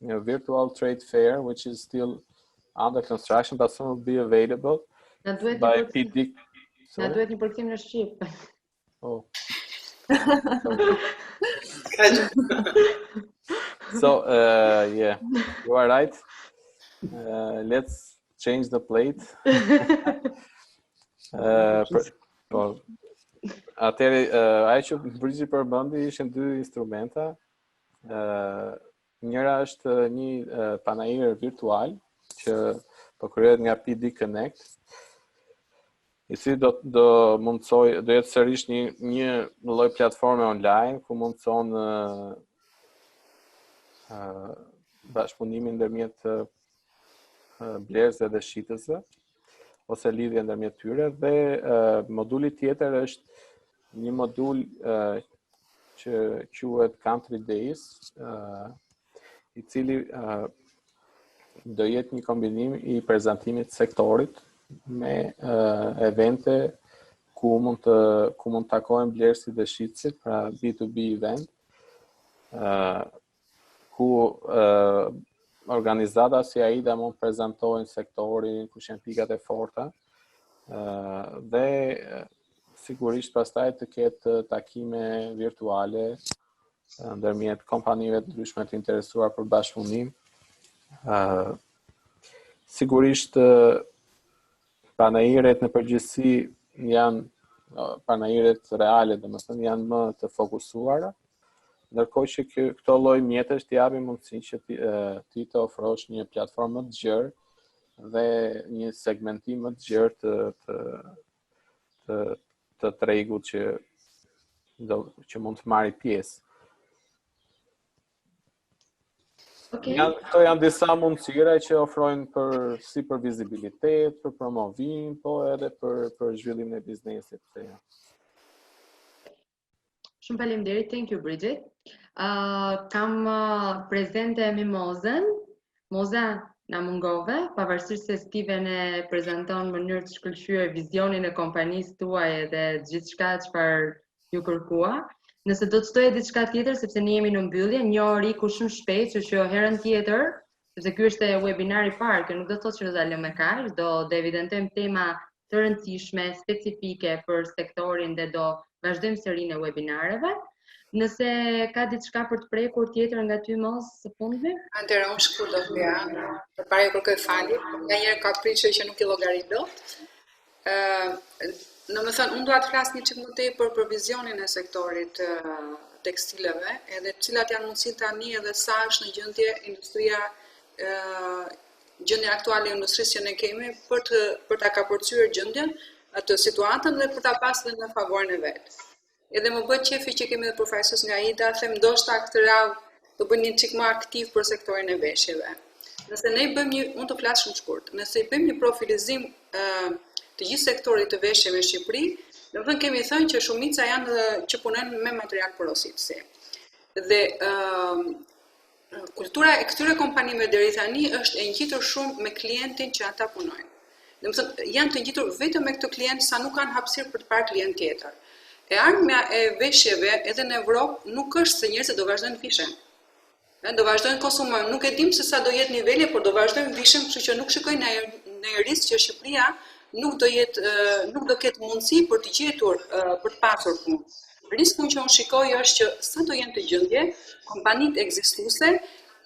virtual trade fair, which is still under construction, but soon will be available by PD. Na duhet një përkthim në shqip. Oh. So yeah, you are right. Let's change the plate. Atëherë, ajo që Brigitte përmendi ishin dy instrumenta. Njëra është një panajër virtual që po krijohet nga PD Connect, i cili do jetë sërish një lloj platforme online ku mundson bashkëpunimin ndërmjet blerësve dhe shitësve, ose lidhje ndërmjet tyre, dhe moduli tjetër është një modul që quhet Country Days, i cili do jetë një kombinim i prezantimit sektorit me evente ku mund takohen blerësit dhe shitësit, pra B2B event, ku organizata si AIDA mund prezantojnë sektorin, ku janë pikat e forta, dhe sigurisht pastaj të ketë takime virtuale ndërmjet kompanive të ndryshme të interesuar për bashkëpunim. Sigurisht panajiret në përgjithësi janë panajiret reale, domethënë janë më të fokusuara, ndërkohë që këto lloj mjetesh t'i japin mundësinë që ti të ofrosh një platformë më të gjerë dhe një segmentim më të gjerë të tregut që mund të marrë pjesë. Okay. Këto janë disa mundësira që ofrojnë si për vizibilitet, për promovim, po edhe për zhvillimin e biznesit. Shumë faleminderit, thank you Brigitte. Kam prezente Mimozën. Moza, na mungove, pavarësisht se Stiven e prezanton në mënyrë të shkëlqyer vizionin e kompanisë tuaj dhe gjithçka çfarë ju kërkua. Nëse do të shtoje diçka tjetër, sepse ne jemi në mbyllje, një orë iku shumë shpejt, që herën tjetër, sepse ky është webinari i parë, që nuk do të thotë që do ta lëmë kaq, do evidentojmë tema të rëndësishme, specifike për sektorin dhe do vazhdojmë serinë e webinareve. Nëse ka diçka për të prekur tjetër nga ty mos së fundmi? Atëherë unë shkurt do të bëja, përpara kërkoj falje, nganjëherë ka prishje që nuk i llogarit dot. Domethënë, unë dua të flas një çik më tepër për vizionin e sektorit tekstileve, edhe cilat janë mundësitë tani edhe sa është në gjendje industria, gjendja aktuale e industrisë që ne kemi për ta kapërcyer gjendjen, atë situatën dhe për ta pasur në favorin e vet. Edhe më bëhet qefi që kemi edhe përfaqësues nga AIDA, them ndoshta këtë radhë do bëjmë një çik më aktiv për sektorin e veshjeve. Nëse ne bëjmë unë të flas shumë shkurt, nëse i bëjmë një profilizim të gjithë sektorit të veshjeve në Shqipëri, domethënë kemi thënë që shumica janë që punojnë me material porositësi. Dhe kultura e këtyre kompanive deri tani është e ngjitur shumë me klientin që ata punojnë. Domethënë janë të ngjitur vetëm me këtë klient sa nuk kanë hapësirë për të parë klient tjetër. E armja e veshjeve edhe në Evropë nuk është se njerëzit do vazhdojnë vishen. Do vazhdojnë konsumojnë, nuk e dim se sa do jetë niveli, por do vazhdojnë vishen, kështu që nuk shikojnë në risk që Shqipëria nuk do ketë mundësi për të gjetur për të pasur punë. Riskun që unë shikoj është që sa do jenë të gjendje, kompanitë ekzistuese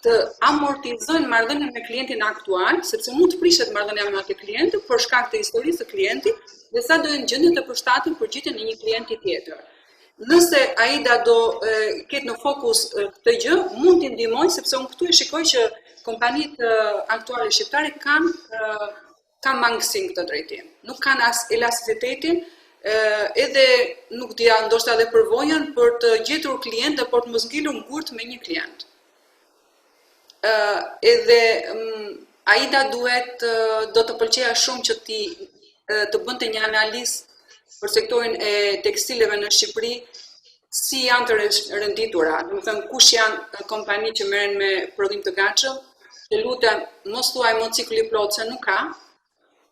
të amortizojnë marrëdhënien me klientin aktual, sepse mund të prishet marrëdhënia me atë klient për shkak të historisë së klientit, dhe sa do jenë gjendje të përshtatën për gjitjen e një klienti tjetër. Nëse AIDA do ketë në fokus këtë gjë, mund t'i ndihmojë, sepse unë këtu e shikoj që kompanitë aktuale shqiptare kanë mangësi në këtë drejtim. Nuk kanë as elasticitetin, edhe nuk dia ndoshta edhe përvojën për të gjetur klient dhe për të mos ngulur ngurt me një klient. Edhe AIDA do të pëlqeja shumë që të bënte një analizë për sektorin e tekstileve në Shqipëri, si janë të rënditura, do të thënë kush janë kompani që merren me prodhim të gatshëm, të lutem mos thuaj motocikli plot se nuk ka,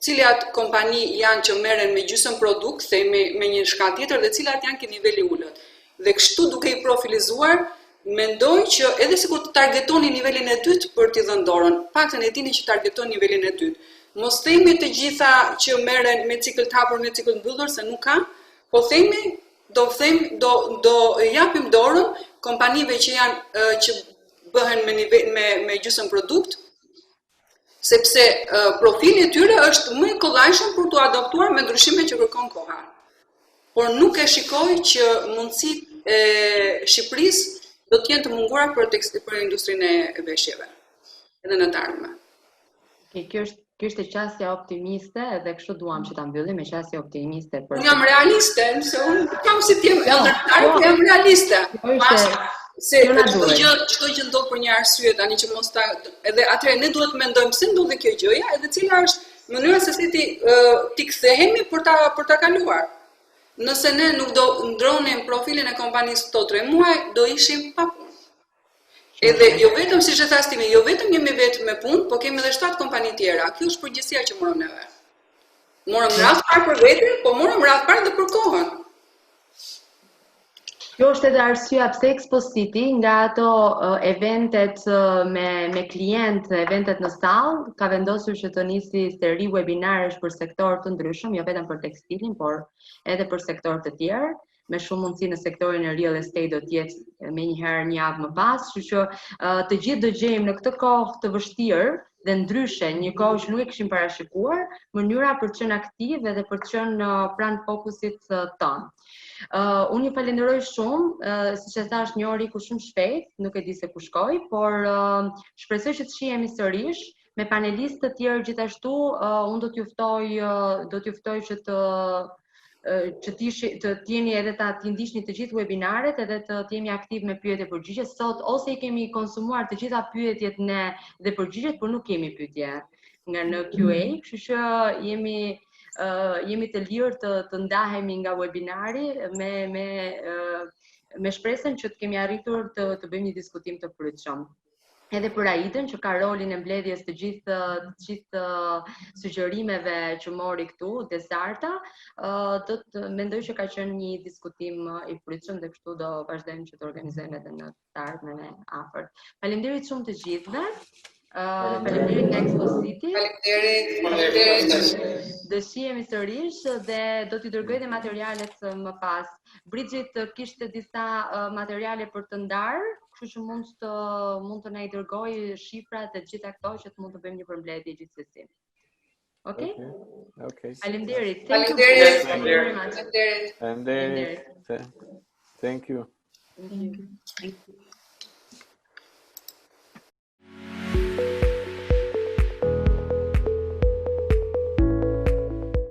cilat kompani janë që merren me gjysmë produkt, themi me një shkallë tjetër dhe cilat janë ke niveli ulët. Dhe kështu duke i profilizuar, mendoj që edhe sikur të targetoni nivelin e dytë për t'i dhënë dorën, paktën e dini që targetoni nivelin e dytë. Mos themi të gjitha që merren me cikël të hapur, me cikël mbyllur se nuk ka, po themi do japim dorën kompanive që janë që bëhen me gjysmë produkt, sepse profili i tyre është më i kollajshëm për të adoptuar me ndryshimet që kërkon koha. Por nuk e shikoj që mundësitë e Shqipërisë do të jenë të mungura për industrinë e veshjeve, edhe në të ardhmen. Kjo është qasja optimiste dhe kështu duam që ta mbyllim me qasje optimiste. Unë jam realiste, nëse unë kam si t'jem ndërtar, jam realiste. Se çdo gjë ndodh për një arsye tani që mos ta edhe atëherë ne duhet të mendojmë pse ndodhi kjo gjëja, edhe cila është mënyra se si ti kthehemi për ta kaluar. Nëse ne nuk do ndronim profilin e kompanisë këto 3 muaj, do ishim pa punë. Edhe jo vetëm siç e tha Stiven, jo vetëm jemi vetë me punë, po kemi edhe 7 kompani tjera. Kjo është përgjegjësia që morëm neve. Morëm radhë parë për veten, po morëm radhë parë edhe për kohën. Kjo është edhe arsyeja pse Expocity nga ato eventet me klient, eventet në sallë, ka vendosur që të nisi seri webinarësh për sektor të ndryshëm, jo vetëm për tekstilin, por edhe për sektor të tjerë. Me shumë mundësi në sektorin e real estate do të jetë me njëherë një javë më pas, kështu që të gjithë do gjejmë në këtë kohë të vështirë dhe ndryshe, një kohë që nuk e kishim parashikuar, mënyra për të qenë aktiv edhe për të qenë pranë fokusit tonë. Unë ju falenderoj shumë, siç e thash, një orë iku shumë shpejt, nuk e di se ku shkoj, por shpresoj që të shihemi sërish me panelistë të tjerë gjithashtu. Unë do t'ju ftoj që të jeni edhe të ndiqni të gjithë webinaret edhe të jemi aktiv me pyetje e përgjigje. Sot ose i kemi konsumuar të gjitha pyetjet ne dhe përgjigjet, por nuk kemi pyetje nga në QA, kështu që jemi të lirë të ndahemi nga webinari me shpresën që të kemi arritur të bëjmë një diskutim të pritshëm. Edhe për AIDA-n që ka rolin e mbledhjes të gjithë sugjerimeve që mori këtu, Desarta, mendoj që ka qenë një diskutim i pritshëm dhe kështu do vazhdojmë që të organizojmë edhe në të ardhmen e afërt. Faleminderit shumë të gjithëve. Faleminderit nga Expocity. Faleminderit. Do shihemi sërish dhe do t'i dërgoj dhe materialet më pas. Brigitte kishte disa materiale për të ndarë, kështu që mund të na i dërgoj shifrat e gjitha këto që të mund të bëjmë një përmbledhje gjithsesi. Okej? Okay. Faleminderit. Faleminderit. Thank you. Thank you.